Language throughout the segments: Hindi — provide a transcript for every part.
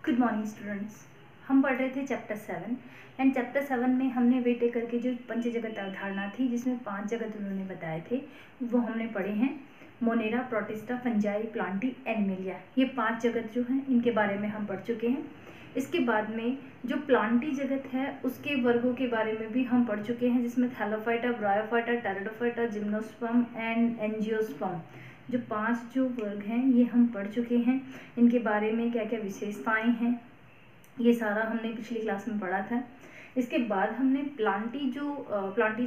Good morning students. हम पढ़ रहे थे चैप्टर 7 एंड चैप्टर 7 में हमने वेटेकर की जो पंच जगत अवधारणा थी, जिसमें 5 जगत उन्होंने बताए थे, वो हमने पढ़े हैं। Monera, protista, fungi, Plantae, animalia, ये 5 जगत जो हैं इनके बारे में हम पढ़ चुके हैं। इसके बाद में जो प्लांटी जगत है उसके वर्गों के बारे में भी हम पढ़ चुके हैं, जिसमें Thallophyta, bryophyta, pteridophyta, gymnosperm and angiosperm, जो 5 जो वर्ग हैं ये हम पढ़ चुके हैं। इनके बारे में क्या क्या विशेषताएं हैं ये सारा हमने पिछली क्लास में पढ़ा था। इसके बाद हमने प्लांटी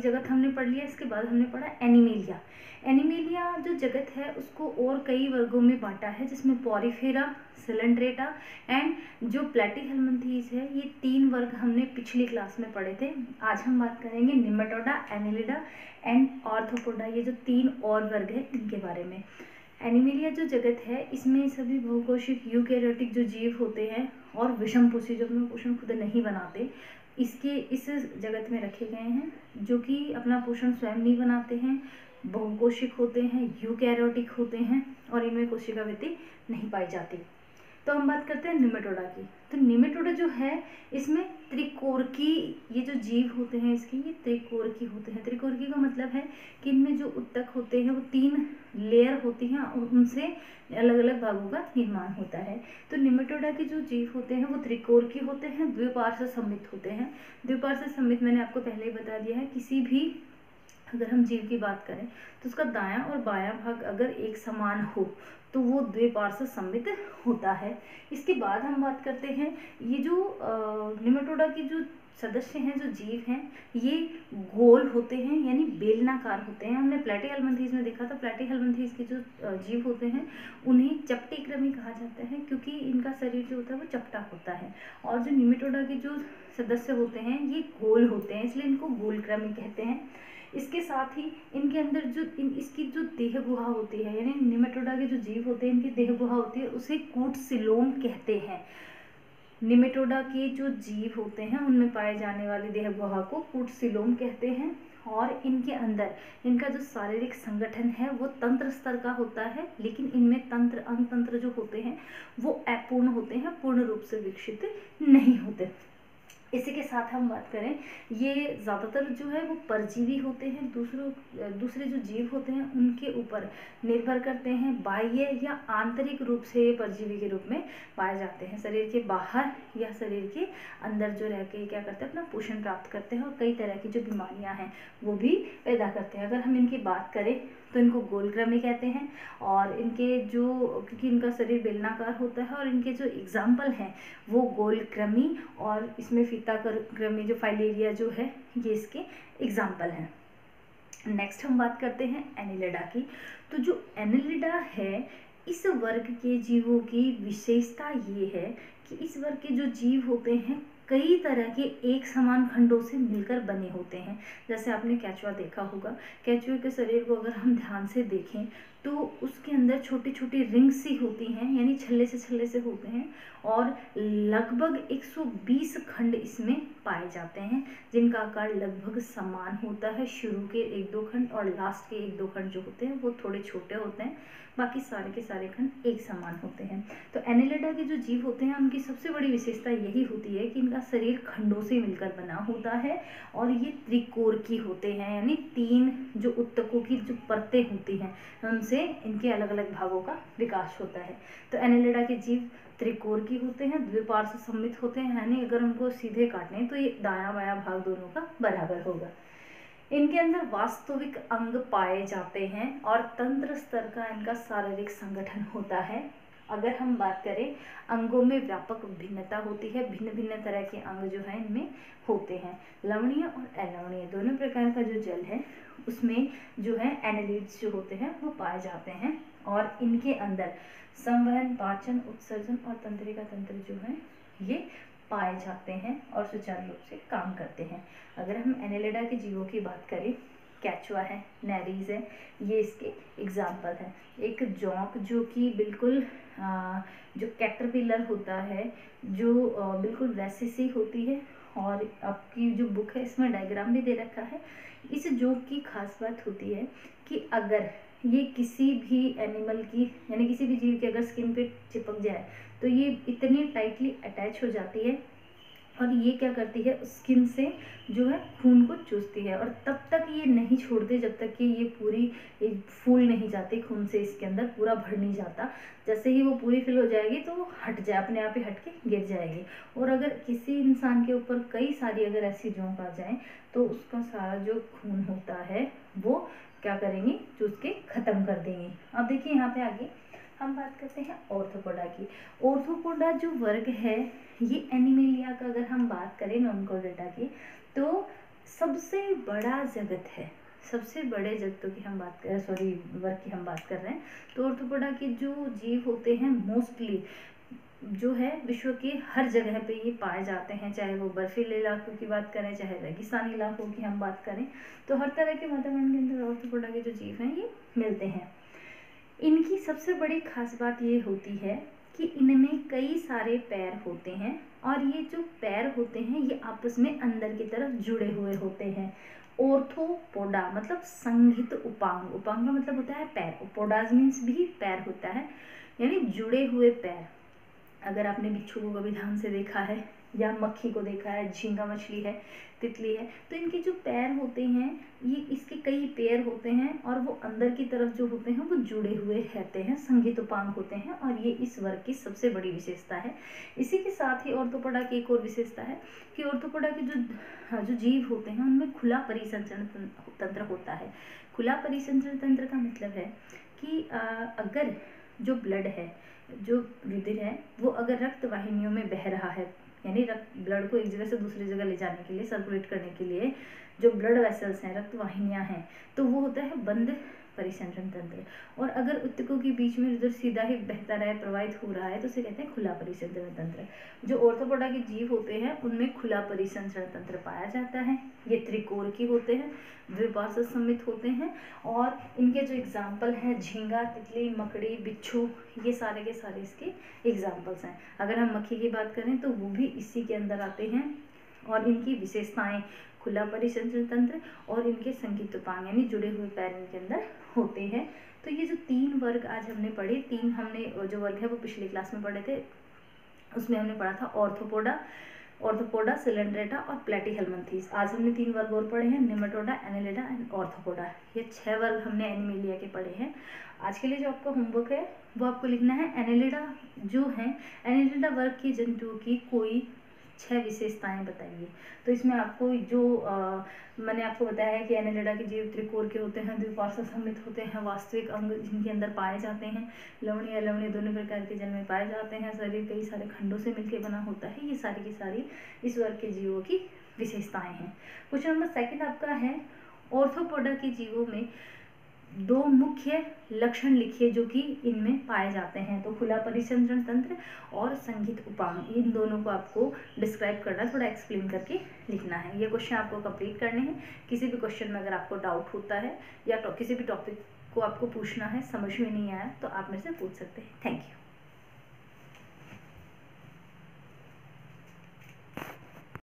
जगत हमने पढ़ लिया। इसके बाद हमने पढ़ा एनिमेलिया। एनिमेलिया जो जगत है उसको और कई वर्गों में बांटा है, जिसमें पॉरीफेरा, सिलेंड्रेटा एंड जो प्लेटीहेल्मिन्थीज है, ये 3 वर्ग हमने पिछली क्लास में पढ़े थे। आज हम बात करेंगे निमेटोडा, एनिलिडा एंड आर्थ्रोपोडा, ये जो 3 और वर्ग है इनके बारे में। एनिमेलिया जो जगत है इसमें सभी बहुकोशिक यूकैरियोटिक जो जीव होते हैं और विषमपोषी जो अपना पोषण खुद नहीं बनाते, इस जगत में रखे गए हैं, जो कि अपना पोषण स्वयं नहीं बनाते हैं, बहुकोशिक होते हैं, यूकैरियोटिक होते हैं और इनमें कोशिका वृद्धि नहीं पाई जाती। तो हम बात करते हैं निमेटोडा की। तो निमेटोडा जो है इसमें त्रिकोरकी, ये जो जीव होते हैं इसके, ये त्रिकोरकी होते हैं। त्रिकोरकी का मतलब है कि इनमें जो उत्तक होते हैं वो 3 लेयर होती हैं और उनसे अलग अलग भागों का निर्माण होता है। तो निमेटोडा के जो जीव होते हैं वो त्रिकोरकी होते हैं, द्विपार्श्व सममित होते हैं। द्विपार्श्व सममित मैंने आपको पहले ही बता दिया है, किसी भी अगर हम जीव की बात करें तो उसका दायां और बायां भाग अगर एक समान हो तो वो द्विपार्श्व सममित होता है। इसके बाद हम बात करते हैं, ये जो निमेटोडा के जो सदस्य हैं, जो जीव हैं, ये गोल होते हैं यानी बेलनाकार होते हैं। हमने प्लेटीहेल्मिन्थीज में देखा था, प्लेटीहेल्मिन्थीज के जो जीव होते हैं उन्हें चपटीक्रमी कहा जाता है, क्योंकि इनका शरीर जो होता है वो चपटा होता है। और जो निमेटोडा के जो सदस्य होते हैं ये गोल होते हैं, इसलिए इनको गोलक्रमी कहते हैं। इसके साथ ही इनके अंदर जो इसकी जो देह गुहा होती है, यानी निमेटोडा के जो जीव होते हैं इनकी देह गुहा होती है, उसे कूटसिलोम कहते हैं। निमेटोडा के जो जीव होते हैं उनमें पाए जाने वाली देह गुहा को कूटसिलोम कहते हैं। और इनके अंदर इनका जो शारीरिक संगठन है वो तंत्र स्तर का होता है, लेकिन इनमें तंत्र अंग तंत्र जो होते हैं वो अपूर्ण होते हैं, पूर्ण रूप से विकसित नहीं होते। इसी के साथ हम बात करें, ये ज़्यादातर जो है वो परजीवी होते हैं, दूसरे जो जीव होते हैं उनके ऊपर निर्भर करते हैं। बाह्य या आंतरिक रूप से ये परजीवी के रूप में पाए जाते हैं, शरीर के बाहर या शरीर के अंदर जो रह के क्या करते हैं, अपना पोषण प्राप्त करते हैं और कई तरह की जो बीमारियां हैं वो भी पैदा करते हैं। अगर हम इनकी बात करें तो इनको गोलक्रमी कहते हैं। और इनके जो, क्योंकि इनका शरीर बेलनाकार होता है और इनके जो एग्जाम्पल हैं वो गोलक्रमी और इसमें फीताक्रमी जो फाइलेरिया जो है ये इसके एग्जाम्पल हैं। नेक्स्ट हम बात करते हैं एनिलिडा की। तो जो एनिलिडा है इस वर्ग के जीवों की विशेषता ये है कि इस वर्ग के जो जीव होते हैं कई तरह के एक समान खंडों से मिलकर बने होते हैं। जैसे आपने केंचुआ देखा होगा, केंचुए के शरीर को अगर हम ध्यान से देखें तो उसके अंदर छोटी छोटी रिंग्स सी होती हैं, यानी छल्ले से होते हैं, और लगभग 120 खंड इसमें पाए जाते हैं, जिनका आकार लगभग समान होता है। शुरू के 1-2 खंड और लास्ट के 1-2 खंड जो होते हैं वो थोड़े छोटे होते हैं, बाकी सारे के सारे खंड एक समान होते हैं। तो एनिलिडा के जो जीव होते हैं उनकी सबसे बड़ी विशेषता यही होती है कि इनका शरीर खंडों से मिलकर बना होता है और ये त्रिकोरकी होते हैं, यानी 3 जो उत्तकों की जो परतें होती हैं उनसे इनके अलग अलग भागों का विकास होता है। तो एनिलिडा के जीव त्रिकोरकी होते हैं, द्विपार्श्व सममित होते हैं, यानी अगर उनको सीधे काटें तो ये दायां बायां भाग दोनों का बराबर होगा। इनके अंदर वास्तविक अंग पाए जाते हैं और तंत्र स्तर का इनका शारीरिक संगठन होता है। अगर हम बात करें, अंगों में व्यापक भिन्नता होती है, भिन्न भिन्न तरह के अंग जो हैं इनमें होते हैं। लवणीय और अलवणीय दोनों प्रकार का जो जल है उसमें जो है एनालिड्स जो होते हैं वो पाए जाते हैं। और इनके अंदर संवहन, पाचन, उत्सर्जन और तंत्रिका तंत्र जो है ये पाए जाते हैं और सुचारू रूप से काम करते हैं। अगर हम एनिलिडा के जीवों की बात करें, केंचुआ है, नेरीज है, ये इसके एग्जाम्पल हैं। एक जोंक जो कि बिल्कुल जो कैटरपिलर होता है जो बिल्कुल वैसी सी होती है, और आपकी जो बुक है इसमें डायग्राम भी दे रखा है। इस जोंक की खास बात होती है कि अगर ये किसी भी एनिमल की यानी किसी भी जीव की अगर स्किन पे चिपक जाए तो ये इतनी टाइटली अटैच हो जाती है और ये क्या करती है, स्किन से जो है खून को चूसती है और तब तक ये नहीं छोड़ते जब तक कि ये पूरी फूल नहीं जाती खून से, इसके अंदर पूरा भर नहीं जाता। जैसे ही वो पूरी फिल हो जाएगी तो वो हट जाए, अपने आप ही हट के गिर जाएगी। और अगर किसी इंसान के ऊपर कई सारी अगर ऐसी जोंक आ जाए तो उसका सारा जो खून होता है वो क्या करेंगी, चूस के ख़त्म कर देंगे। अब देखिए यहाँ पे आगे हम बात करते हैं ऑर्थोपोडा की। ऑर्थोपोडा जो वर्ग है ये एनिमेलिया का अगर हम बात करें नॉन कॉर्डेटा की तो सबसे बड़ा जगत है, सबसे बड़े जगतों की हम बात कर वर्ग की हम बात कर रहे हैं। तो ऑर्थोपोडा के जो जीव होते हैं मोस्टली जो है विश्व के हर जगह पे ये पाए जाते हैं, चाहे वो बर्फीले इलाकों की बात करें चाहे रेगिस्तानी इलाकों की हम बात करें, तो हर तरह के वातावरण के अंदर ऑर्थोपोडा के जो जीव हैं ये मिलते हैं। इनकी सबसे बड़ी खास बात ये होती है कि इनमें कई सारे पैर होते हैं और ये जो पैर होते हैं ये आपस में अंदर की तरफ जुड़े हुए होते हैं। ऑर्थोपोडा मतलब संघित उपांग, उपांग का मतलब होता है पैर, पोडाज मीन्स भी पैर होता है, यानी जुड़े हुए पैर। अगर आपने बिच्छू को कभी ध्यान से देखा है या मक्खी को देखा है, झींगा मछली है, तितली है, तो इनके जो पैर होते हैं ये इसके कई पैर होते हैं और वो अंदर की तरफ जो होते हैं वो जुड़े हुए रहते हैं, संघित उपांग होते हैं और ये इस वर्ग की सबसे बड़ी विशेषता है। इसी के साथ ही ऑर्थोपोडा की एक और विशेषता है कि ऑर्थोपोडा के जो जीव होते हैं उनमें खुला परिसंचरण तंत्र होता है। खुला परिसंचरण तंत्र का मतलब है कि अगर जो ब्लड है, जो रुधिर है, वो अगर रक्त वाहिनियों में बह रहा है, यानी ब्लड को एक जगह से दूसरी जगह ले जाने के लिए, सर्कुलेट करने के लिए जो ब्लड वेसल्स हैं, रक्त वाहिनियाँ हैं, तो वो होता है बंद परिसंचरण तंत्र। और अगर ऊतकों के बीच में रुधिर सीधा ही बहता रहे, प्रवाहित हो रहा है, तो उसे कहते हैं खुला परिसंचरण तंत्र। जो ऑर्थोपोडा के जीव होते हैं उनमें खुला परिसंचरण तंत्र पाया जाता है। ये त्रिकोण की होते हैं, द्विपार्श्व सममित होते हैं और इनके जो एग्जाम्पल हैं झींगा, तितली, मकड़ी, बिच्छू, ये सारे के सारे इसके एग्जाम्पल्स हैं। अगर हम मक्खी की बात करें तो वो भी इसी के अंदर आते हैं और इनकी विशेषताएं खुला परिसंचरण तंत्र और इनके संघित उपांग यानी जुड़े हुए पैर इनके अंदर होते हैं। तो ये जो 3 वर्ग आज हमने पढ़े, 3 हमने जो वर्ग है वो पिछली क्लास में पढ़े थे, उसमें हमने पढ़ा था ऑर्थोपोडा, सिलेंड्रेटा और प्लेटीहेल्मिन्थीज। आज हमने 3 वर्ग और पढ़े हैं, नेमाटोडा, एनेलिडा एंड ऑर्थोपोडा। ये 6 वर्ग हमने एनिमेलिया के पढ़े हैं। आज के लिए जो आपका होमवर्क है वो आपको लिखना है एनेलिडा जो है, एनेलिडा वर्ग के जंतुओं की कोई 6 विशेषताएं बताइए। तो इसमें आपको जो मैंने आपको बताया है कि एनेलिडा के जीव त्रिकोण के होते हैं, द्विपार्श्व सममित होते हैं, वास्तविक अंग जिनके अंदर पाए जाते हैं, लवणीय अलवणीय दोनों प्रकार के जल में पाए जाते हैं, शरीर कई सारे खंडों से मिलकर बना होता है। ये सारी की सारी इस वर्ग के जीवों की विशेषताएं हैं। क्वेश्चन नंबर 2 आपका है ऑर्थोपोडा के जीवों में 2 मुख्य लक्षण लिखिए जो कि इनमें पाए जाते हैं। तो खुला परिसंचरण तंत्र और संघित उपांग, इन दोनों को आपको डिस्क्राइब करना, थोड़ा एक्सप्लेन करके लिखना है। ये क्वेश्चन आपको कंप्लीट करने हैं। किसी भी क्वेश्चन में अगर आपको डाउट होता है या किसी भी टॉपिक को आपको पूछना है, समझ में नहीं आया, तो आप मेरे से पूछ सकते हैं। Thank you.